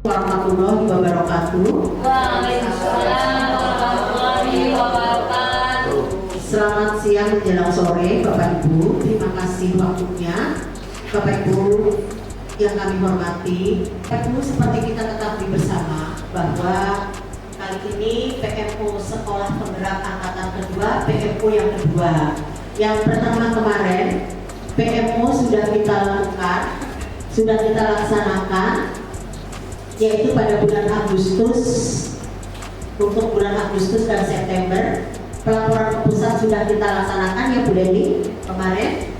Warahmatullahi wabarakatuh. Waalaikumsalam warahmatullahi wabarakatuh. Selamat siang menjelang sore Bapak Ibu. Terima kasih waktunya Bapak Ibu yang kami hormati. Bapak Ibu, seperti kita ketahui bersama bahwa kali ini PMO Sekolah Penggerak Angkatan Kedua, PMO yang kedua. Yang pertama kemarin PMO sudah kita lakukan, sudah kita laksanakan, yaitu pada bulan Agustus. Untuk bulan Agustus dan September pelaporan ke pusat sudah kita laksanakan ya Bu Leni kemarin,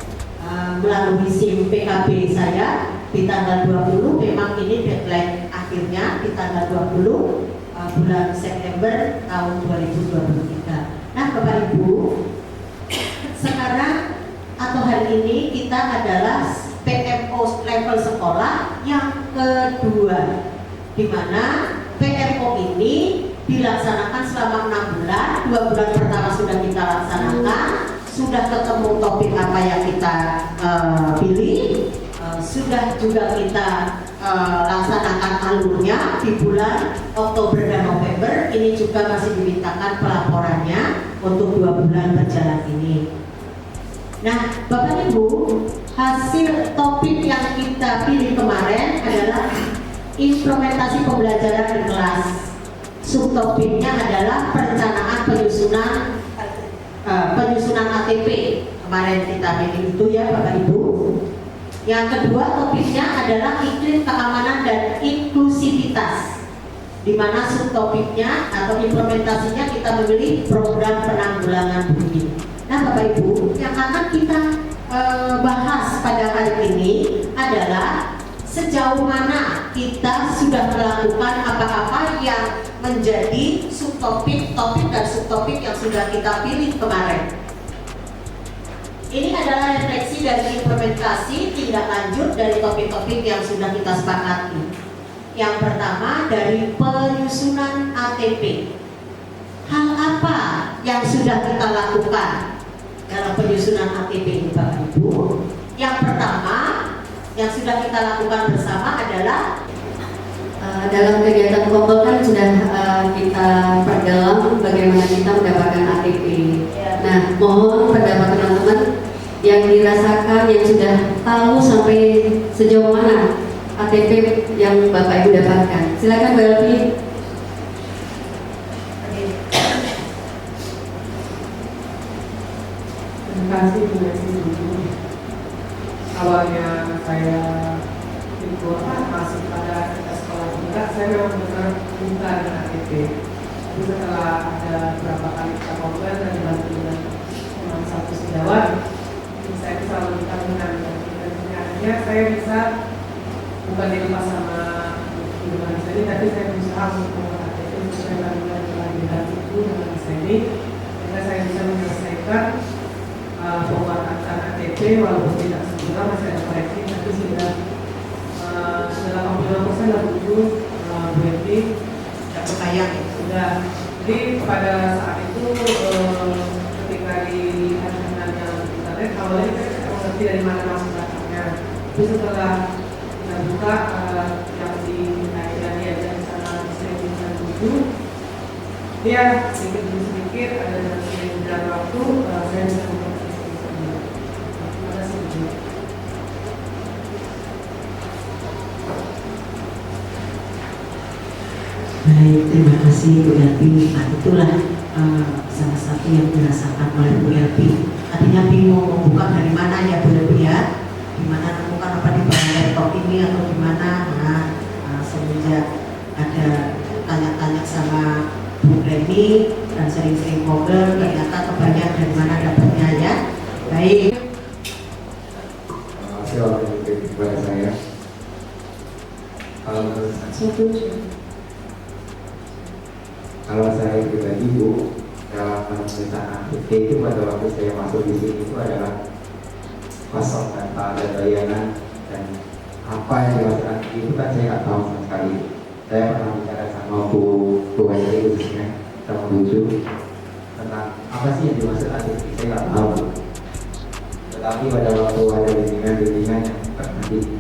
melalui SIM PKB saya di tanggal 20. Memang ini deadline akhirnya di tanggal 20 bulan September tahun 2023. Nah Bapak Ibu, sekarang atau hari ini kita adalah PMO level sekolah yang kedua, di mana PMO ini dilaksanakan selama 6 bulan. 2 bulan pertama sudah kita laksanakan, sudah ketemu topik apa yang kita pilih, sudah juga kita laksanakan alurnya di bulan Oktober dan November. Ini juga masih dimintakan pelaporannya untuk 2 bulan berjalan ini. Nah Bapak Ibu, hasil topik yang kita pilih kemarin adalah implementasi pembelajaran di kelas. Subtopiknya adalah perencanaan penyusunan ATP. Kemarin kita pilih itu ya Bapak Ibu. Yang kedua topiknya adalah iklim keamanan dan inklusivitas, di mana subtopiknya atau implementasinya kita memilih program penanggulangan bullying. Nah Bapak Ibu, yang akan kita bahas pada hari ini adalah sejauh mana kita sudah melakukan apa-apa yang menjadi subtopik, topik dan subtopik yang sudah kita pilih kemarin. Ini adalah refleksi dari implementasi tindak lanjut dari topik-topik yang sudah kita sepakati. Yang pertama dari penyusunan ATP. Hal apa yang sudah kita lakukan dalam penyusunan ATP ini Bapak Ibu? Yang pertama yang sudah kita lakukan bersama adalah dalam kegiatan kelompok kan sudah kita perdalam bagaimana kita mendapatkan ATP. Nah, mohon pendapat teman-teman yang dirasakan, yang sudah tahu sampai sejauh mana ATP yang Bapak Ibu dapatkan. Silakan Mbak Elvi. Terima kasih Bu Desi. Awalnya saya masuk pada sekolah juga, saya memang benar buka dengan ATP. Tapi setelah ada beberapa kali kita ngobrol dan dibantu dengan teman satu sejawat, saya bisa meminta dengan akhirnya saya bisa bukan dilepas sama hubungan saya, tapi saya berusaha untuk membuat ATP sesuai dengan kelahiran itu dengan saya ini, sehingga saya bisa menyelesaikan pembuatan ATP walaupun tidak sempurna, masih ada koreksi, tapi sudah 85% lah Bu Enti tidak percaya sudah. Jadi pada saat itu ketika dilihat dengan yang internet, awalnya saya tidak mengerti dari mana masuk datanya. Tapi setelah kita buka yang di Naidani ada di sana 1997, dia sedikit demi sedikit ada dalam seiring waktu saya bisa memperbaiki. Terima kasih Bu. Baik, terima kasih Bu Elvi. Nah, itulah salah satu yang dirasakan oleh Bu Elvi. Tadinya bingung membuka dari mana ya Bu Elvi ya, gimana menemukan apa di bawah laptop ini atau gimana. Semenjak ada tanya-tanya sama Bu Leni dan sering-sering ngobrol, ternyata kebanyakan dari mana dapatnya ya. Baik. Terima kasih oleh kepada saya. Kalau saya pribadi Bu, dalam penulisan ATP itu pada waktu saya masuk di sini itu adalah kosong tanpa ada bayangan, dan apa yang dimaksudkan itu kan saya nggak tahu sama sekali. Saya pernah bicara sama Bu Wendy khususnya, sama Bu Ju, tentang apa sih yang dimaksud ATP, saya nggak tahu. Tetapi pada waktu ada bimbingan yang pernah di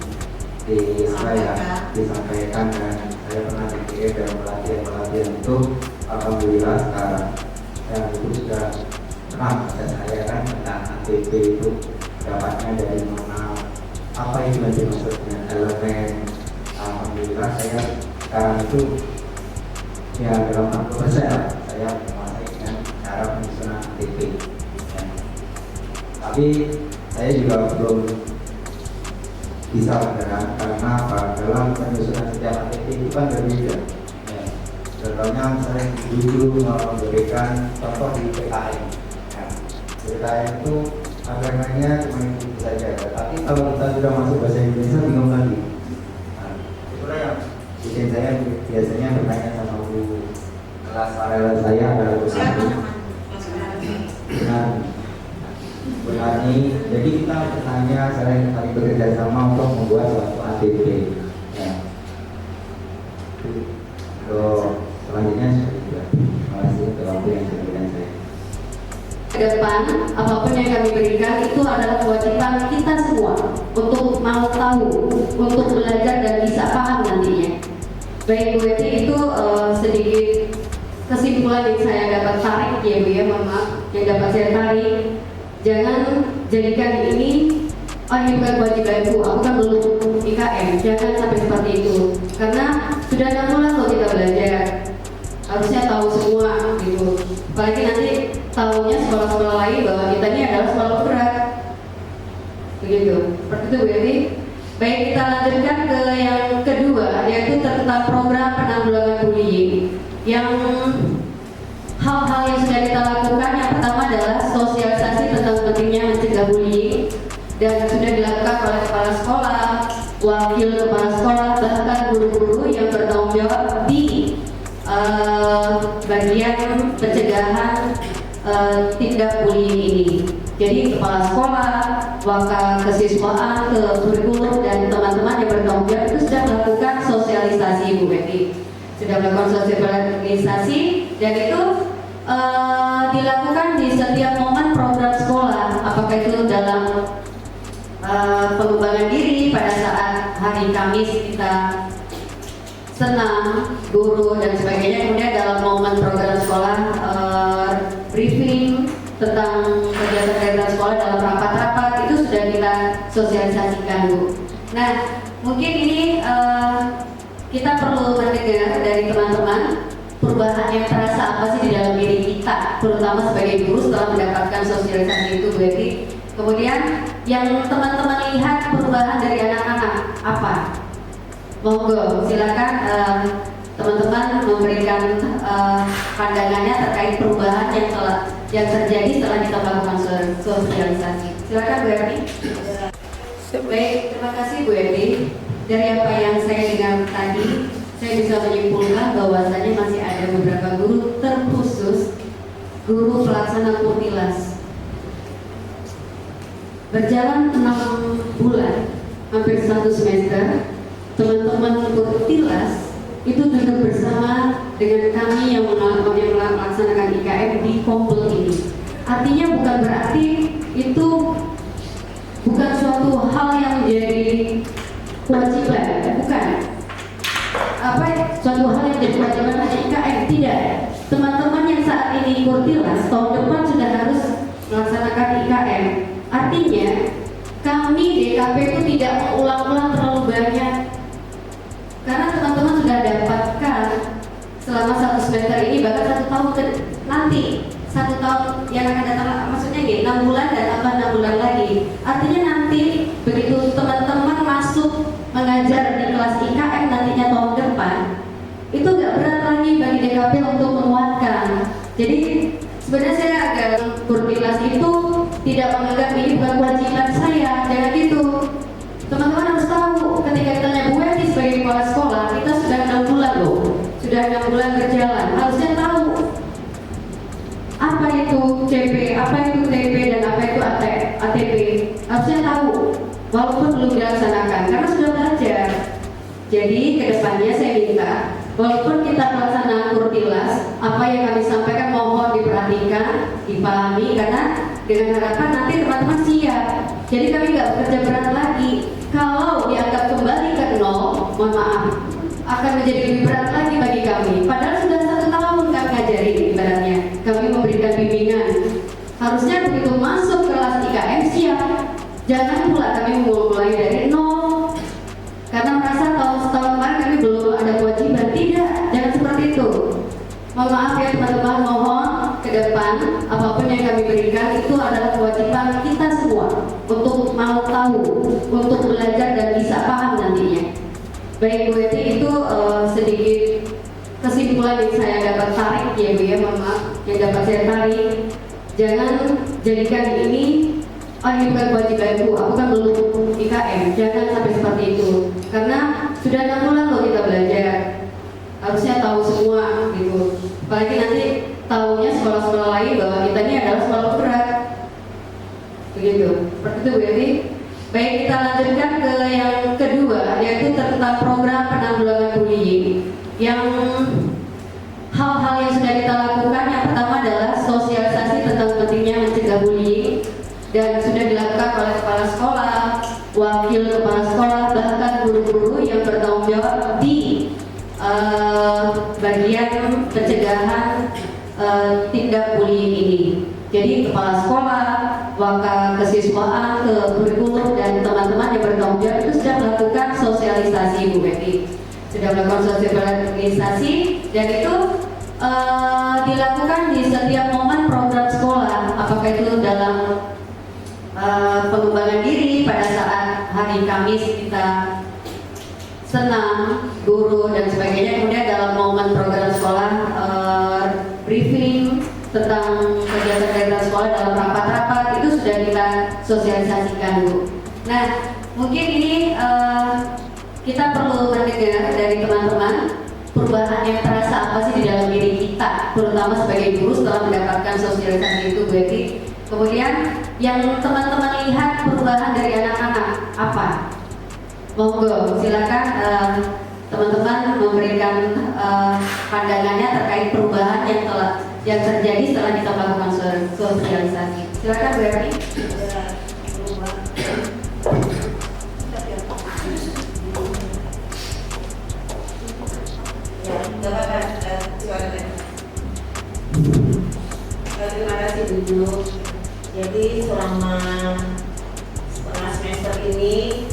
disampaikan dan saya pernah dikirim dalam pelatihan itu, alhamdulillah sekarang saya itu sudah pernah pada saya kan tentang ATP itu dapatnya dari mana, apa itu nanti maksudnya elemen. Alhamdulillah saya sekarang itu ya dalam 60% saya menguasai dengan cara penyusunan ATP ya. Tapi saya juga belum bisa karena apa, dalam penyusunan setiap ATP itu kan berbeda ya. Contohnya saya dulu memberikan contoh di PKM ya. PKM itu agamanya cuma itu saja, tapi kalau kita sudah masuk bahasa Indonesia bingung lagi. Nah, itulah yang bikin saya biasanya bertanya sama guru kelas paralel saya adalah benar nih. Jadi kita bertanya, saling bekerja sama untuk membuat suatu ATP ya. Selanjutnya saya juga terima kasih untuk waktu yang diberikan saya. Ke depan, apapun yang kami berikan itu adalah kewajiban kita semua untuk mau tahu, untuk belajar dan bisa paham nantinya. Baik Bu Eti, itu sedikit kesimpulan yang saya dapat tarik ya Bu ya, mohon maaf, yang dapat saya tarik. Jangan jadikan ini, oh ini bukan kewajibanku, aku kan belum IKM, jangan sampai seperti itu. Karena sudah 6 bulan loh kita belajar, harusnya tahu semua gitu. Apalagi nanti tahunya sekolah-sekolah lain bahwa kita ini adalah sekolah berat, begitu. Seperti itu Bu Eti. Baik, kita lanjutkan ke yang kedua, yaitu tentang program penanggulangan bullying. Yang hal-hal yang sudah kita lakukan, yang pertama adalah sosialisasi tentang pentingnya mencegah bullying, dan sudah dilakukan oleh kepala sekolah, wakil kepala sekolah, bahkan guru-guru yang bertanggung jawab di bagian pencegahan tindak bullying ini. Jadi kepala sekolah, wakil kesiswaan, ke kurikulum, dan teman-teman yang bertanggung jawab itu sudah melakukan sosialisasi Bu Betty. Sudah melakukan sosialisasi, dan itu dilakukan di setiap momen program sekolah, apakah itu dalam pengembangan diri pada saat hari Kamis kita senam, guru dan sebagainya, kemudian dalam momen program sekolah briefing tentang kegiatan-kegiatan sekolah dalam rapat-rapat itu sudah kita sosialisasikan Bu. Nah, mungkin ini kita perlu mendengar dari teman-teman perubahan yang terasa apa sih di dalam diri kita, terutama sebagai guru setelah mendapatkan sosialisasi itu Bu Eti. Kemudian yang teman-teman lihat perubahan dari anak-anak apa? Monggo, silakan teman-teman memberikan pandangannya terkait perubahan yang terjadi setelah kita melakukan sosialisasi. Silakan Bu Eti. Baik, terima kasih Bu Eti. Dari apa yang saya dengar tadi, saya bisa menyimpulkan bahwasanya masih ada beberapa guru, terkhusus guru pelaksana kurtilas. Berjalan 6 bulan, hampir 1 semester, teman-teman kurtilas itu duduk bersama dengan kami yang melaksanakan IKM di Kompel ini. Artinya bukan berarti itu bukan suatu hal yang menjadi kewajiban, bukan. Suatu hal yang menjadi kewajiban hanya IKM, tidak. Teman-teman yang saat ini kurtilas tahun depan sudah harus melaksanakan IKM. Artinya kami DKP itu tidak mengulang-ulang terlalu banyak, karena teman-teman sudah dapatkan selama 1 semester ini, bahkan 1 tahun nanti, 1 tahun yang akan datang, maksudnya 6 bulan dan tambah 6 bulan lagi. Artinya nanti begitu teman-teman masuk mengajar di kelas IKM nantinya tahun depan, itu gak berat lagi bagi DKP untuk menguatkan. Jadi sebenarnya saya agak kurtilas itu tidak menganggap ini bukan kewajiban saya, jangan gitu. Teman-teman harus tahu, ketika ditanya Bu Eti sebagai kepala sekolah, kita sudah 6 bulan loh, sudah 6 bulan berjalan, harusnya tahu apa itu CP, apa itu TP, dan apa itu ATP. Harusnya tahu, walaupun belum dilaksanakan, karena sudah belajar. Jadi kedepannya saya minta, walaupun kita pelaksanaan kurtilas, apa yang kami sampaikan mohon diperhatikan, dipahami, karena dengan harapan nanti teman-teman siap. Jadi kami nggak bekerja berat lagi. Kalau dianggap kembali ke nol, mohon maaf, akan menjadi lebih berat lagi bagi kami. Padahal sudah 1 tahun kami ngajari, ibaratnya kami memberikan bimbingan. Harusnya begitu masuk kelas IKM siap. Jangan pula kami mulai dari nol karena merasa setahun kemarin kami belum ada kewajiban. Tidak, jangan seperti itu. Mohon maaf ya teman-teman, mohon ke depan apapun yang kami berikan itu adalah kewajiban kita semua untuk mau tahu, untuk belajar dan bisa paham nantinya. Baik Bu Eti, itu sedikit kesimpulan yang saya dapat tarik ya Bu ya, mohon maaf yang dapat saya tarik. Jangan jadikan ini ini bukan kewajibanku, aku kan belum IKM. Jangan sampai seperti itu, karena sudah 6 bulan loh kita belajar, harusnya tahu semua gitu. Apalagi nanti tahunya sekolah-sekolah lain bahwa kita ini adalah sekolah berat, begitu. Seperti itu Bu Eti. Baik, kita lanjutkan ke yang kedua, yaitu tentang program penanggulangan bullying. Yang hal-hal yang sudah kita lakukan, yang pertama adalah sosialisasi tentang pentingnya mencegah bullying, dan sudah dilakukan oleh kepala sekolah, wakil kepala sekolah, bahkan guru-guru yang bertanggung jawab di bagian pencegahan tindak bullying ini. Jadi kepala sekolah, wakil kesiswaan, ke kurikulum, dan teman-teman yang bertanggung jawab itu sudah melakukan sosialisasi Bu Betty. Sudah melakukan sosialisasi, dan itu dilakukan di setiap momen program sekolah, apakah itu dalam pengembangan diri pada saat hari Kamis kita senam, guru dan sebagainya, kemudian dalam momen program sekolah briefing tentang kegiatan-kegiatan sekolah dalam rapat-rapat itu sudah kita sosialisasikan Bu. Nah, mungkin ini kita perlu mendengar dari teman-teman perubahan yang terasa apa sih di dalam diri kita, terutama sebagai guru setelah mendapatkan sosialisasi itu Bu Eti. Kemudian yang teman-teman lihat perubahan dari anak-anak apa? Monggo, silakan teman-teman memberikan pandangannya terkait perubahan yang terjadi setelah kita melakukan sosialisasi. Silakan Bu Eti. Terima kasih Bu. Jadi selama setengah semester ini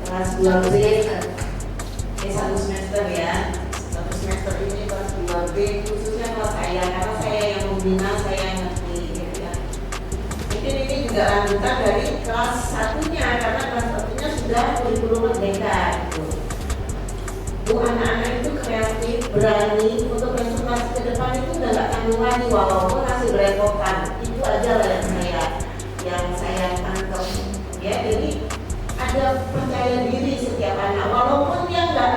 kelas 2B, satu semester ya, satu semester ini kelas 2B, khususnya kelas saya, karena saya yang membina, saya yang ngerti gitu ya. Mungkin ini juga lanjutan dari kelas satunya, karena kelas satunya sudah kurikulum merdeka gitu. Bu, anak-anak itu kreatif, berani untuk presentasi ke depan itu udah gak tanggung lagi, walaupun masih berepotan. Itu aja lah yang saya tangkap ya. Jadi ada percaya diri setiap anak, walaupun dia nggak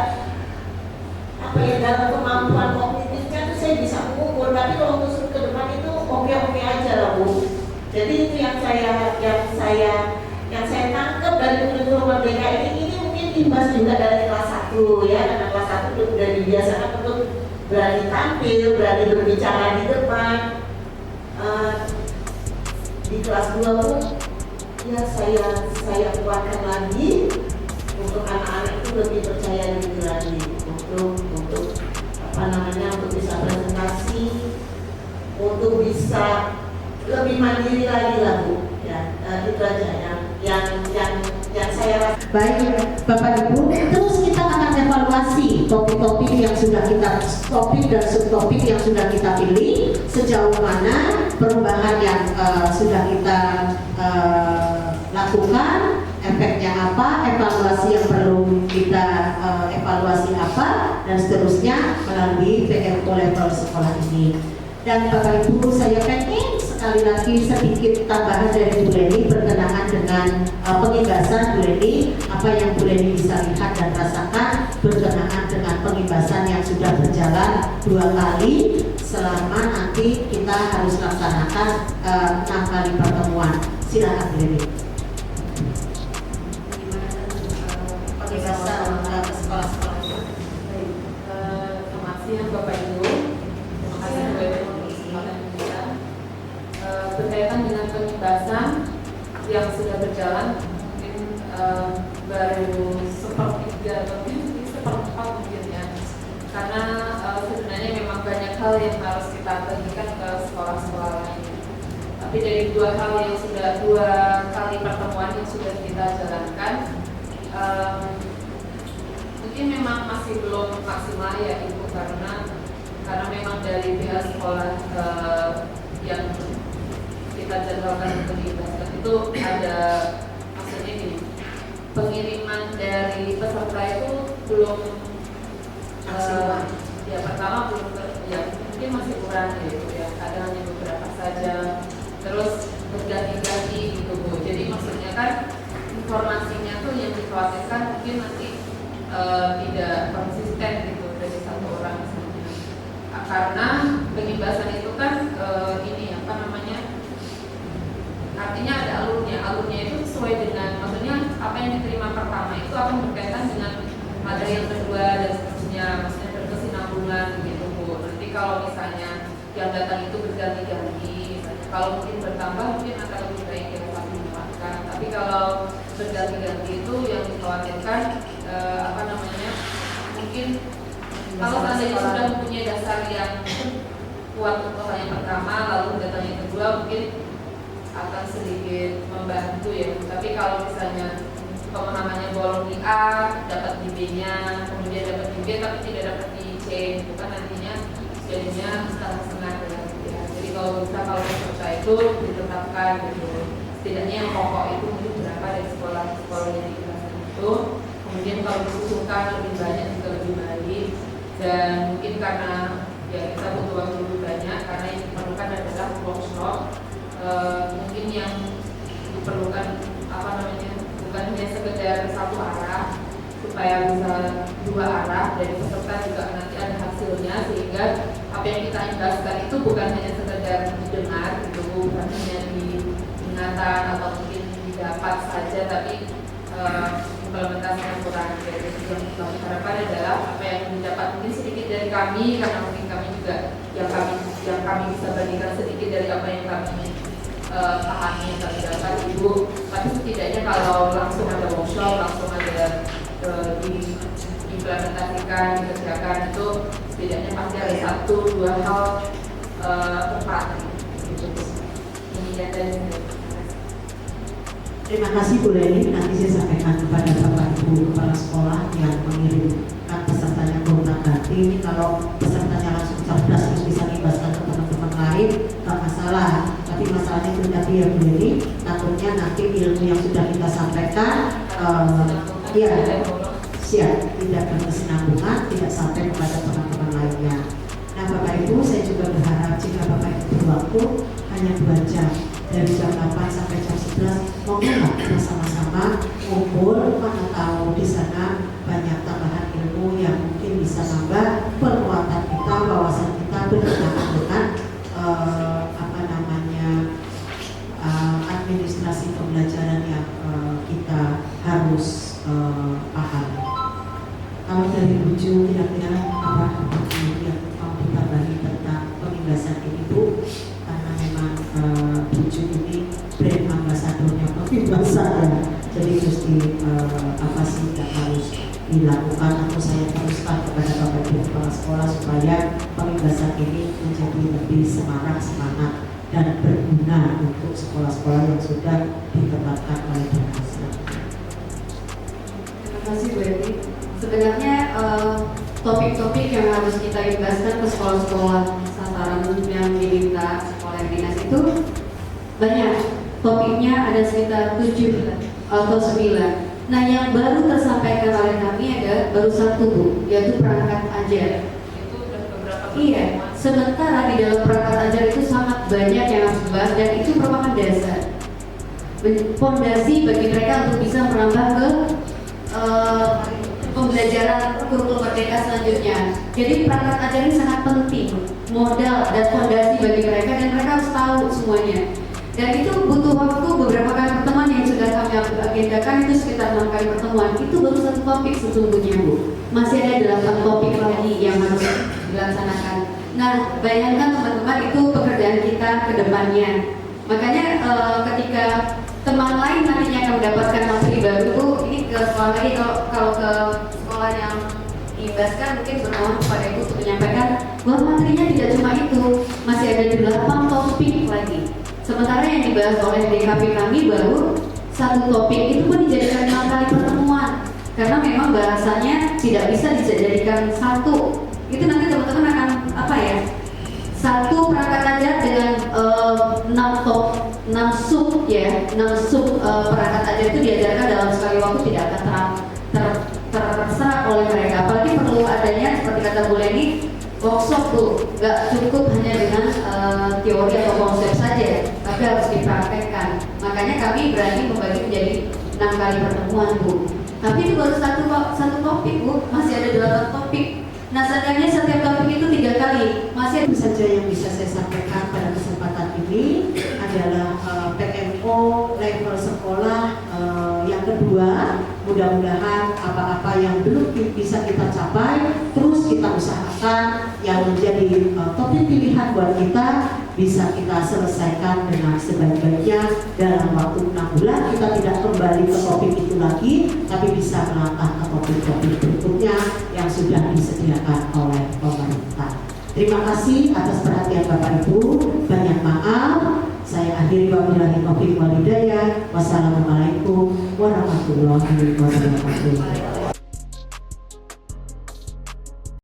dalam kemampuan kognitifnya itu saya bisa mengukur, tapi kalau untuk suruh ke depan itu oke aja lah Bu. Jadi itu yang saya tangkap dari kurikulum merdeka ini mungkin imbas juga dari kelas 1 ya, karena kelas 1 sudah dibiasakan untuk berani tampil, berani berbicara di depan. Di kelas 2 pun ya saya kuatkan lagi untuk anak-anak itu lebih percaya diri lagi untuk untuk bisa presentasi, untuk bisa lebih mandiri lagi lah Bu ya. Itu aja yang saya rasa. Baik Bapak Ibu, terus kita akan evaluasi topik-topik yang sudah kita dan subtopik yang sudah kita pilih, sejauh mana perubahan yang sudah kita lakukan, efeknya apa, evaluasi yang perlu kita evaluasi apa, dan seterusnya melalui PRO level sekolah ini. Dan Bapak Ibu, saya pengen sekali lagi sedikit tambahan dari Bu Leni berkenaan dengan pengibasan Bu Leni, apa yang Bu Leni bisa lihat dan rasakan berkenaan dengan pengibasan yang sudah berjalan 2 kali selama nanti kita harus laksanakan 6 kali pertemuan. Silakan Bu Leni. Pengibasan ke sekolah-sekolah. Selamat siang Bapak Ibu. Terima kasih Bu Eti untuk kesempatan kita. Berkaitan dengan pengibasan yang sudah berjalan, mungkin baru sepertiga atau seperempat karena sebenarnya memang banyak hal yang harus kita bagikan ke sekolah-sekolah lainnya. Tapi dari dua kali pertemuan yang sudah kita jalankan, mungkin memang masih belum maksimal ya Ibu, karena memang dari pihak sekolah yang kita jadwalkan untuk dibahaskan itu ada, maksudnya gini, pengiriman dari peserta itu belum ya pertama belum ya mungkin masih kurang gitu ya, ada hanya beberapa saja, terus berganti-ganti gitu Bu. Jadi maksudnya kan informasinya tuh yang dikhawatirkan mungkin nanti tidak konsisten gitu dari satu orang misalnya, karena pengimbasan itu kan ini apa namanya, artinya ada alurnya itu sesuai dengan, maksudnya apa yang diterima pertama itu akan berkaitan dengan materi yang kedua dan seterusnya, maksudnya berkesinambungan gitu Bu. Nanti kalau misalnya yang datang itu berganti-ganti, misalnya kalau mungkin bertambah mungkin akan lebih baik ya tapi memanfaatkan. Tapi kalau berganti-ganti itu yang dikhawatirkan apa namanya, mungkin kalau seandainya sudah mempunyai dasar yang kuat untuk hal yang pertama lalu datang yang kedua mungkin akan sedikit membantu ya. Tapi kalau misalnya pemahamannya bolong di A, dapat di B-nya, kemudian dapat di B tapi tidak dapat di C, itu kan nantinya jadinya setengah-setengah ya. Jadi kalau bisa, kalau peserta itu ditetapkan gitu, setidaknya yang pokok itu mungkin berapa dari sekolah yang dikelaskan itu, kemudian kalau disusulkan lebih banyak juga lebih baik. Dan mungkin karena ya kita butuh waktu lebih banyak, karena yang diperlukan adalah workshop. Mungkin yang diperlukan apa namanya, bukan hanya sekedar satu arah, supaya bisa dua arah dari peserta juga nanti ada hasilnya, sehingga apa yang kita imbaskan itu bukan hanya sekedar didengar gitu, bukan hanya diingatan atau mungkin didapat saja, tapi implementasinya kurang. Jadi yang kami harapkan adalah apa yang didapat mungkin sedikit dari kami, karena mungkin kami juga yang kami bisa bagikan sedikit dari apa yang kami pahami yang kami dapat Ibu. Tapi setidaknya kalau langsung ada workshop, langsung ada diimplementasikan, dikerjakan, itu setidaknya pasti ada satu dua hal tepat gitu. Ini ya dari Terima kasih Bu Leni. Nanti saya sampaikan kepada Bapak Ibu Kepala Sekolah yang mengirimkan pesertanya gonta-ganti. Ini kalau pesertanya langsung cerdas terus bisa dibahaskan ke teman-teman lain, tak masalah. Tapi masalahnya itu tadi ya Bu Leni, takutnya nanti ilmu yang sudah kita sampaikan ya siap tidak berkesinambungan, tidak sampai kepada teman-teman lainnya. Nah Bapak Ibu, saya juga berharap jika Bapak Ibu berwaktu hanya 2 jam dari jam 8 sampai jam 11, monggo kita sama-sama ngumpul, mana tahu di sana banyak tambahan ilmu yang mungkin bisa nambah penguatan kita, wawasan kita berkaitan dengan apa namanya administrasi pembelajaran yang kita harus pahami. Kalau dari ujung kira-kira apa yang mau ditambahi tentang pengimbasan ini Bu? Karena memang ujung ini brand ambasadornya pengimbasan ya. Jadi mesti apa sih yang harus dilakukan atau saya teruskan kepada Bapak Ibu Kepala Sekolah supaya pengimbasan ini menjadi lebih semangat dan berguna untuk sekolah-sekolah yang sudah ditetapkan oleh Dinas. Terima kasih Bu Eti. Sebenarnya topik-topik yang harus kita imbaskan ke sekolah-sekolah sasaran yang diminta oleh dinas itu banyak. Topiknya ada sekitar 7 atau 9. Nah yang baru tersampaikan oleh kami ada baru 1 Bu, yaitu perangkat ajar. itu udah beberapa Iya, sementara di dalam perangkat ajar itu sangat banyak yang harus dibahas dan itu merupakan dasar fondasi bagi mereka untuk bisa merambah ke pembelajaran kurikulum merdeka selanjutnya. Jadi perangkat ajar ini sangat penting, modal dan fondasi bagi mereka dan mereka harus tahu semuanya. Dan itu butuh waktu beberapa kali pertemuan yang sudah kami agendakan, itu sekitar 6 kali pertemuan. Itu baru 1 topik sesungguhnya Bu. Masih ada 8 topik lagi yang harus dilaksanakan. Nah, bayangkan teman-teman itu pekerjaan kita ke depannya. Makanya ketika teman lain nantinya akan mendapatkan materi baru, ini ke sekolah lagi, kalau ke sekolah yang diibaskan, mungkin bermohon kepada Ibu untuk menyampaikan bahwa materinya tidak cuma itu, masih ada 8 topik lagi. Sementara yang dibahas oleh DKP kami baru 1 topik, itu pun dijadikan 5 kali pertemuan karena memang bahasanya tidak bisa dijadikan satu. Itu nanti teman-teman akan apa ya? Satu perangkat ajar dengan 6 sub ya, 6 sub perangkat ajar itu diajarkan dalam sekali waktu, tidak akan terserap oleh mereka. Apalagi perlu adanya seperti kata Bu Leni, workshop tuh, nggak cukup hanya dengan teori atau konsep saja, tapi harus dipraktekkan. Makanya kami berani membagi menjadi 6 kali pertemuan Bu. Tapi itu baru satu topik Bu, masih ada 8 topik. Nah seandainya setiap topik itu 3 kali, masih Itu saja yang bisa saya sampaikan pada kesempatan ini adalah PMO level sekolah yang kedua. Mudah-mudahan apa-apa yang belum bisa kita capai terus kita usahakan, yang menjadi topik pilihan buat kita bisa kita selesaikan dengan sebaik-baiknya dalam waktu 6 bulan. Kita tidak kembali ke topik itu lagi, tapi bisa melangkah ke topik-topik berikutnya yang sudah disediakan oleh pemerintah. Terima kasih atas perhatian Bapak Ibu. Banyak maaf. Saya akhiri wabillahi taufiq wal hidayah. Wassalamualaikum warahmatullahi wabarakatuh.